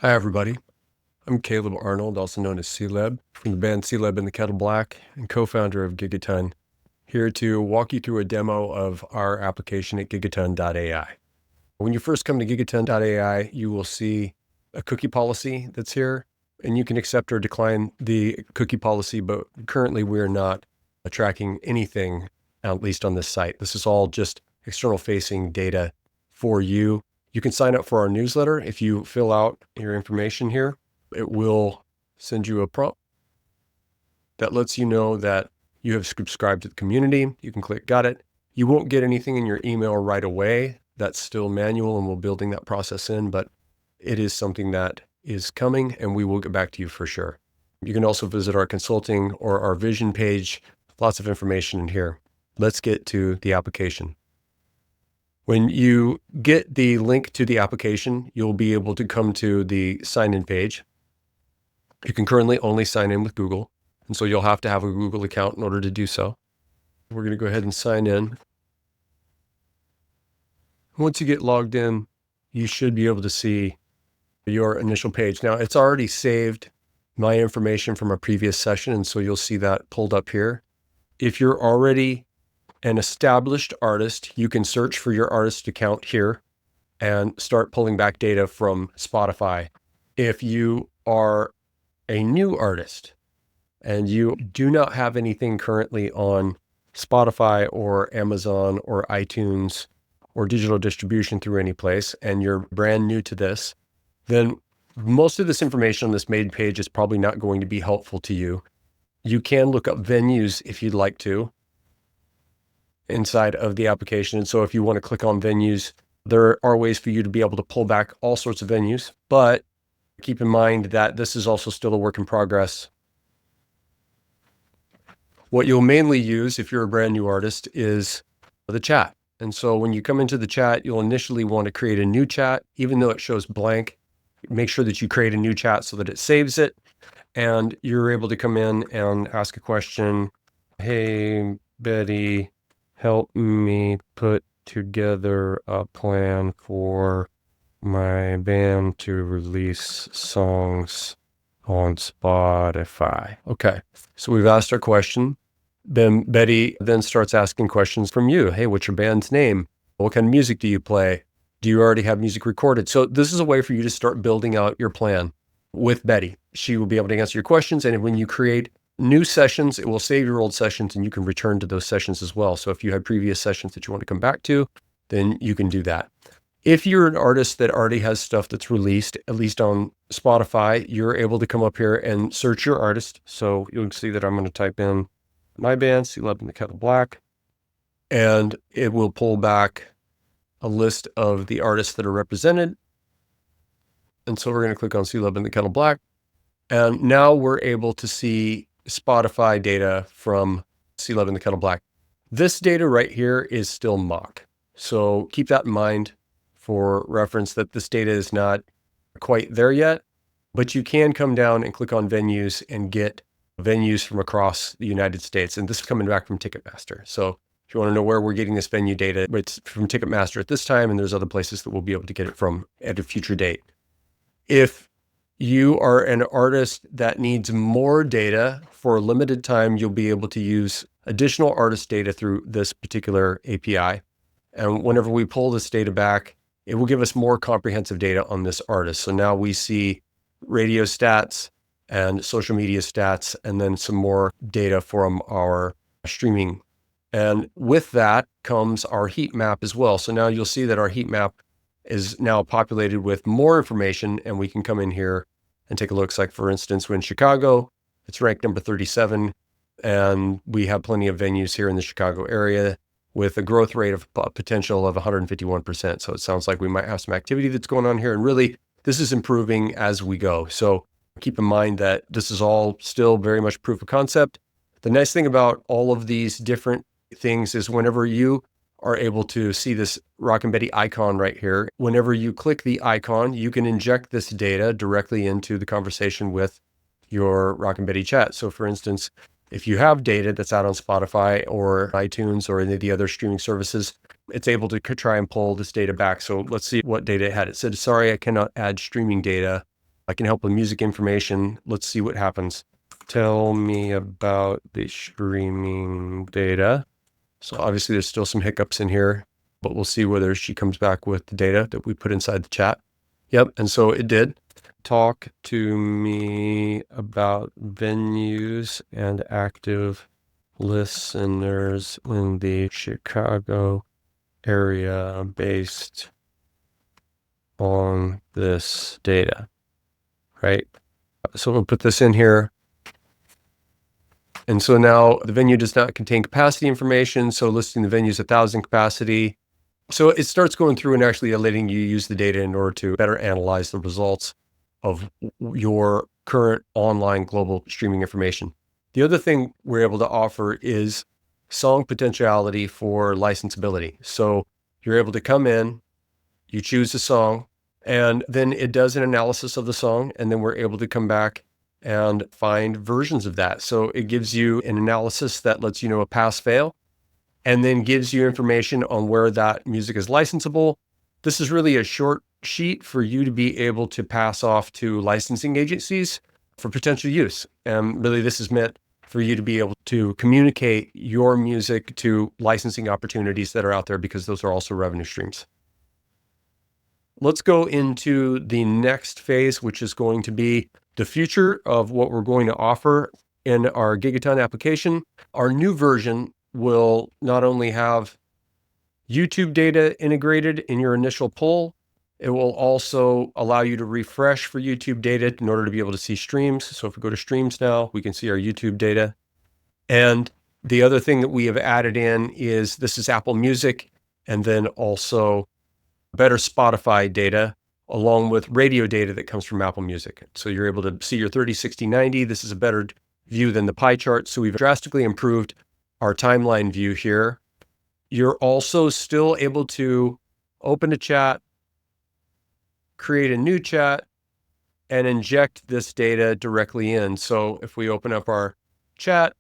Hi, everybody. I'm Caleb Arnold, also known as C-Leb, from the band C-Leb and the Kettle Black, and co-founder of Gigaton, here to walk you through a demo of our application at Gigaton.ai. When you first come to Gigaton.ai, you will see a cookie policy that's here, and you can accept or decline the cookie policy, but currently we are not tracking anything, at least on this site. This is all just external-facing data for you. You can sign up for our newsletter. If you fill out your information here, it will send you a prompt that lets you know that you have subscribed to the community. You can click got it. You won't get anything in your email right away. That's still manual and we're building that process in, but it is something that is coming and we will get back to you for sure. You can also visit our consulting or our vision page. Lots of information in here. Let's get to the application. When you get the link to the application, you'll be able to come to the sign-in page. You can currently only sign in with Google, and so you'll have to have a Google account in order to do so. We're going to go ahead and sign in. Once you get logged in, you should be able to see your initial page. Now, it's already saved my information from a previous session, and so you'll see that pulled up here. If you're already an established artist, you can search for your artist account here and start pulling back data from Spotify. If you are a new artist and you do not have anything currently on Spotify or Amazon or iTunes or digital distribution through any place, and you're brand new to this, then most of this information on this main page is probably not going to be helpful to you. You can look up venues if you'd like to inside of the application. And so if you want to click on venues, there are ways for you to be able to pull back all sorts of venues, but keep in mind that this is also still a work in progress. What you'll mainly use if you're a brand new artist is the chat. And so when you come into the chat, you'll initially want to create a new chat, even though it shows blank. Make sure that you create a new chat so that it saves it. And you're able to come in and ask a question. Hey, Betty, help me put together a plan for my band to release songs on Spotify. Okay, so we've asked our question. Then Betty then starts asking questions from you. Hey, what's your band's name? What kind of music do you play? Do you already have music recorded? So this is a way for you to start building out your plan with Betty. She will be able to answer your questions. And when you create new sessions, it will save your old sessions and you can return to those sessions as well. So if you had previous sessions that you want to come back to, then you can do that. If you're an artist that already has stuff that's released, at least on Spotify, you're able to come up here and search your artist. So you'll see that I'm going to type in my band, C-Leb and the Kettle Black, and it will pull back a list of the artists that are represented. And so we're going to click on C-Leb and the Kettle Black. And now we're able to see Spotify data from C-Leb and the Kettle Black. This data right here is still mock. So keep that in mind for reference that this data is not quite there yet, but you can come down and click on venues and get venues from across the United States. And this is coming back from Ticketmaster. So if you want to know where we're getting this venue data, it's from Ticketmaster at this time, and there's other places that we'll be able to get it from at a future date. If you are an artist that needs more data for a limited time, you'll be able to use additional artist data through this particular API. And whenever we pull this data back, it will give us more comprehensive data on this artist. So now we see radio stats and social media stats, and then some more data from our streaming. And with that comes our heat map as well. So now you'll see that our heat map is now populated with more information, and we can come in here and take a look. Like for instance, we're in Chicago, it's ranked number 37, and we have plenty of venues here in the Chicago area with a growth rate of potential of 151%. So it sounds like we might have some activity that's going on here, and really this is improving as we go. So keep in mind that this is all still very much proof of concept. The nice thing about all of these different things is whenever you are able to see this Rawkn Betty icon right here, whenever you click the icon, you can inject this data directly into the conversation with your Rawkn Betty chat. So for instance, if you have data that's out on Spotify or iTunes or any of the other streaming services, it's able to try and pull this data back. So let's see what data it had. It said, sorry, I cannot add streaming data I can help with music information. Let's see what happens. Tell me about the streaming data. So obviously there's still some hiccups in here, but we'll see whether she comes back with the data that we put inside the chat. Yep, and so it did. Talk to me about venues and active listeners in the Chicago area based on this data, right? So we'll put this in here. And so now the venue does not contain capacity information. So listing the venue's 1,000 capacity. So it starts going through and actually letting you use the data in order to better analyze the results of your current online global streaming information. The other thing we're able to offer is song potentiality for licensability. So you're able to come in, you choose a song, and then it does an analysis of the song, and then we're able to come back and find versions of that. So it gives you an analysis that lets you know a pass fail, and then gives you information on where that music is licensable. This is really a short sheet for you to be able to pass off to licensing agencies for potential use. And really this is meant for you to be able to communicate your music to licensing opportunities that are out there, because those are also revenue streams. Let's go into the next phase, which is going to be the future of what we're going to offer in our Gigaton application. Our new version will not only have YouTube data integrated in your initial pull, it will also allow you to refresh for YouTube data in order to be able to see streams. So if we go to streams now, we can see our YouTube data. And the other thing that we have added in is this is Apple Music, and then also better Spotify data along with radio data that comes from Apple Music. So you're able to see your 30, 60, 90. This is a better view than the pie chart. So we've drastically improved our timeline view here. You're also still able to open a chat, create a new chat, and inject this data directly in. So if we open up our chat,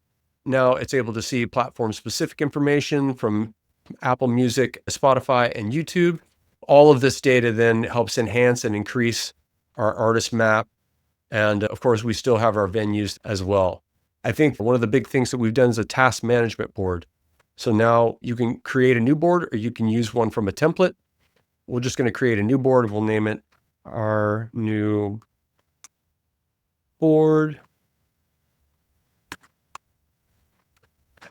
now it's able to see platform-specific information from Apple Music, Spotify, and YouTube. All of this data then helps enhance and increase our artist map. And of course, we still have our venues as well. I think one of the big things that we've done is a task management board. So now you can create a new board, or you can use one from a template. We're just going to create a new board. We'll name it our new board.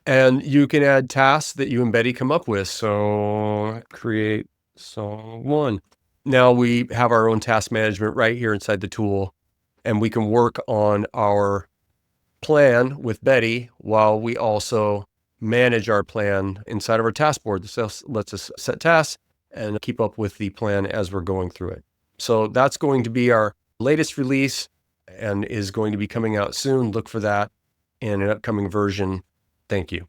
And you can add tasks that you and Betty come up with. So create song 1. Now we have our own task management right here inside the tool, and we can work on our plan with Betty while we also manage our plan inside of our task board. This lets us set tasks and keep up with the plan as we're going through it. So that's going to be our latest release and is going to be coming out soon. Look for that in an upcoming version. Thank you.